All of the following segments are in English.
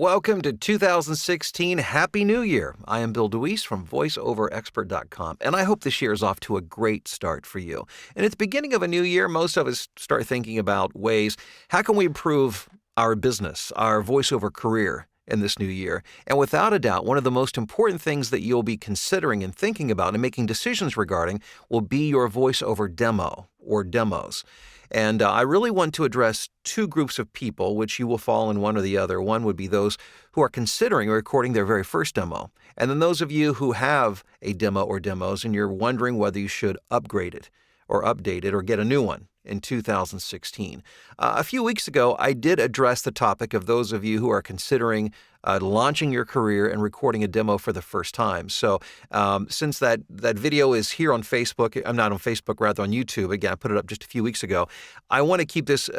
welcome to 2016. Happy New Year. I am Bill DeWeese from VoiceOverExpert.com, and I hope this year is off to a great start for you. And at the beginning of a new year, most of us start thinking about ways, how can we improve our business, our voiceover career in this new year? And without a doubt, one of the most important things that you'll be considering and thinking about and making decisions regarding will be your voiceover demo or demos. And I really want to address two groups of people, which you will fall in one or the other. One would be those who are considering recording their very first demo. And then those of you who have a demo or demos and you're wondering whether you should upgrade it or update it or get a new one in 2016. A few weeks ago, I did address the topic of those of you who are considering launching your career and recording a demo for the first time. So since that video is here on Facebook, I'm not on Facebook, rather on YouTube. Again, I put it up just a few weeks ago. I want to keep this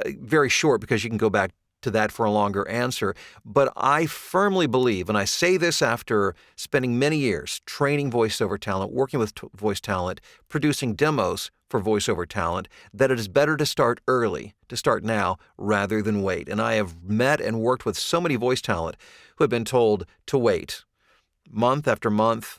very short because you can go back to that for a longer answer. But I firmly believe, and I say this after spending many years training voiceover talent, working with voice talent, producing demos for voiceover talent, that it is better to start early, to start now, rather than wait. And I have met and worked with so many voice talent who have been told to wait month after month,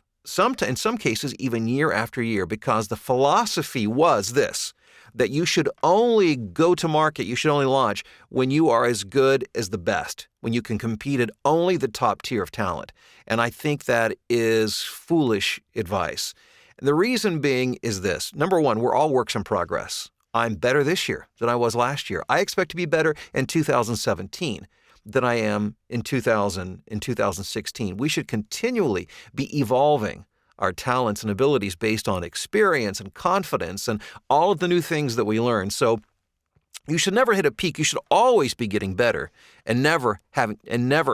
in some cases even year after year, because the philosophy was this: that you should only go to market, you should only launch when you are as good as the best, when you can compete at only the top tier of talent. And I think that is foolish advice. And the reason being is this. Number one, we're all works in progress. I'm better this year than I was last year. I expect to be better in 2017 than I am in 2016. We should continually be evolving our talents and abilities based on experience and confidence and all of the new things that we learn. So you should never hit a peak. You should always be getting better and never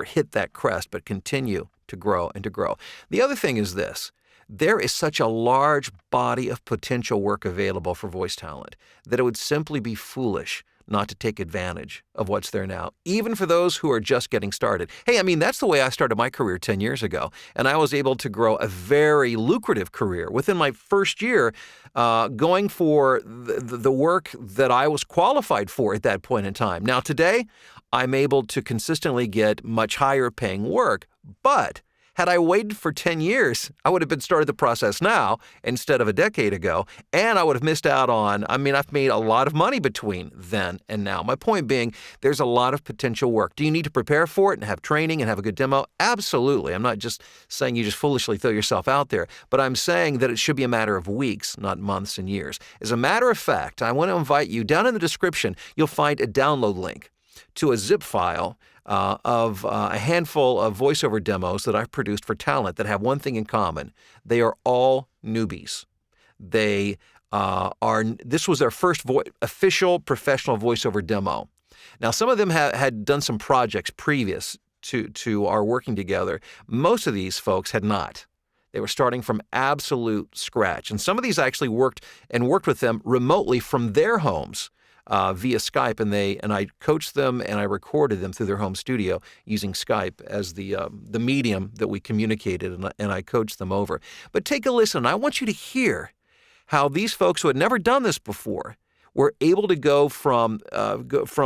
hit that crest, but continue to grow and to grow. The other thing is this: there is such a large body of potential work available for voice talent that it would simply be foolish not to take advantage of what's there now, even for those who are just getting started. Hey, that's the way I started my career 10 years ago, and I was able to grow a very lucrative career within my first year, going for the work that I was qualified for at that point in time. Now, today, I'm able to consistently get much higher paying work, but had I waited for 10 years, I would have been started the process now instead of a decade ago, and I would have missed out on, I've made a lot of money between then and now. My point being, there's a lot of potential work. Do you need to prepare for it and have training and have a good demo? Absolutely. I'm not just saying you just foolishly throw yourself out there, but I'm saying that it should be a matter of weeks, not months and years. As a matter of fact, I want to invite you, down in the description, you'll find a download link to a zip file of a handful of voiceover demos that I've produced for talent that have one thing in common. They are all newbies. This was their first official professional voiceover demo. Now, some of them had done some projects previous to our working together. Most of these folks had not. They were starting from absolute scratch. And some of these I actually worked with them remotely from their homes, via Skype, and I coached them and I recorded them through their home studio using Skype as the medium that we communicated, and I coached them over. But take a listen. I want you to hear how these folks who had never done this before were able to go from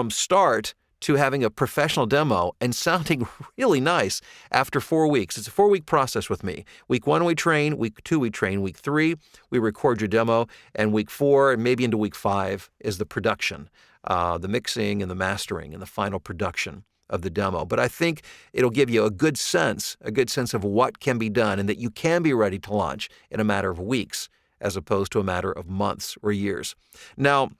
start to having a professional demo and sounding really nice after 4 weeks. It's a 4-week process with me. Week 1, we train. Week 2, we train. Week 3, we record your demo. And week 4, and maybe into week 5, is the production, the mixing and the mastering and the final production of the demo. But I think it'll give you a good sense of what can be done and that you can be ready to launch in a matter of weeks as opposed to a matter of months or years. Now,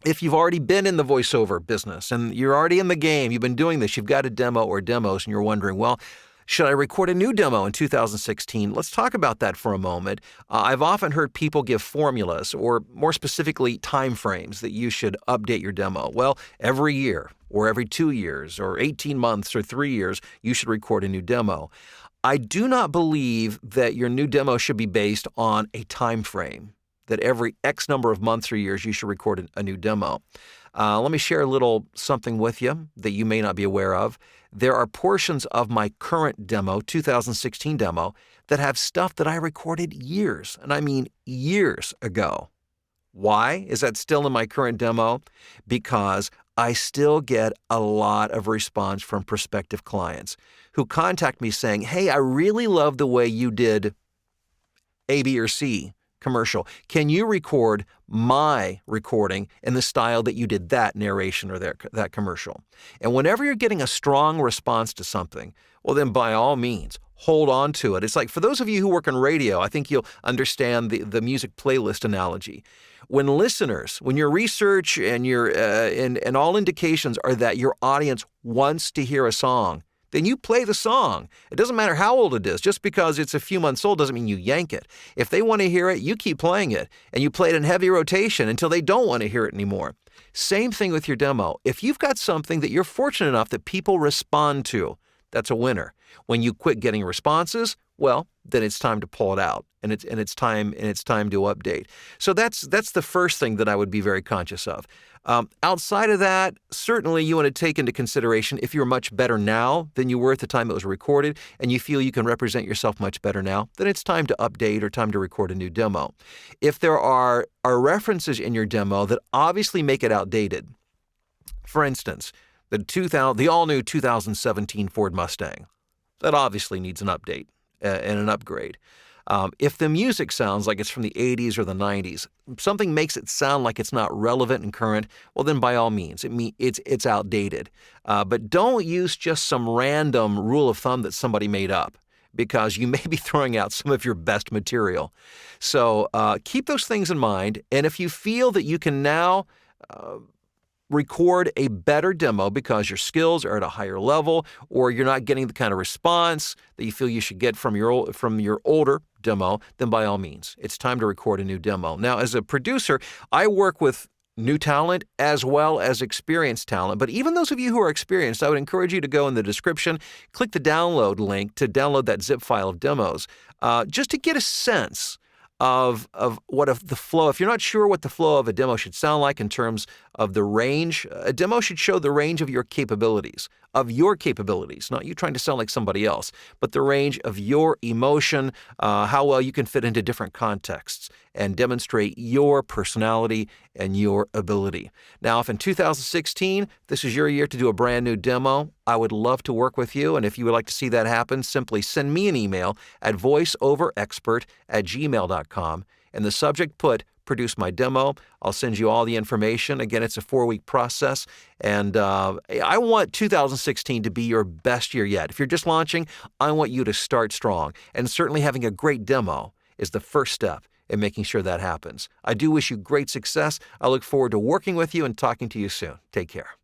if you've already been in the voiceover business and you're already in the game, you've been doing this, you've got a demo or demos, and you're wondering, well, should I record a new demo in 2016? Let's talk about that for a moment. I've often heard people give formulas, or more specifically, time frames that you should update your demo. Well, every year, or every 2 years, or 18 months, or 3 years, you should record a new demo. I do not believe that your new demo should be based on a time frame, that every X number of months or years you should record a new demo. Let me share a little something with you that you may not be aware of. There are portions of my current demo, 2016 demo, that have stuff that I recorded years, and I mean years ago. Why is that still in my current demo? Because I still get a lot of response from prospective clients who contact me saying, hey, I really love the way you did A, B, or C commercial. Can you record my recording in the style that you did that narration or that commercial? And whenever you're getting a strong response to something, well, then by all means, hold on to it. It's like for those of you who work in radio, I think you'll understand the music playlist analogy. When your research and and all indications are that your audience wants to hear a song, then you play the song. It doesn't matter how old it is. Just because it's a few months old doesn't mean you yank it. If they want to hear it, you keep playing it, and you play it in heavy rotation until they don't want to hear it anymore. Same thing with your demo. If you've got something that you're fortunate enough that people respond to, that's a winner. When you quit getting responses, well, then it's time to pull it out, and it's time to update. So that's the first thing that I would be very conscious of. Outside of that, certainly you want to take into consideration if you're much better now than you were at the time it was recorded, and you feel you can represent yourself much better now, then it's time to update or time to record a new demo. If there are references in your demo that obviously make it outdated, for instance, the all-new 2017 Ford Mustang, that obviously needs an update and an upgrade. If the music sounds like it's from the 80s or the 90s, something makes it sound like it's not relevant and current, well then by all means, it's outdated. But don't use just some random rule of thumb that somebody made up, because you may be throwing out some of your best material. So keep those things in mind, and if you feel that you can now record a better demo because your skills are at a higher level, or you're not getting the kind of response that you feel you should get from your older demo, then by all means, it's time to record a new demo. Now, as a producer, I work with new talent as well as experienced talent. But even those of you who are experienced, I would encourage you to go in the description, click the download link to download that zip file of demos, just to get a sense of the flow. If you're not sure what the flow of a demo should sound like in terms of the range, a demo should show the range of your capabilities, not you trying to sound like somebody else, but the range of your emotion, how well you can fit into different contexts and demonstrate your personality and your ability. Now, if in 2016, this is your year to do a brand new demo, I would love to work with you. And if you would like to see that happen, simply send me an email at voiceoverexpert@gmail.com. And the subject put, produce my demo. I'll send you all the information. Again, it's a 4-week process. And I want 2016 to be your best year yet. If you're just launching, I want you to start strong. And certainly having a great demo is the first step in making sure that happens. I do wish you great success. I look forward to working with you and talking to you soon. Take care.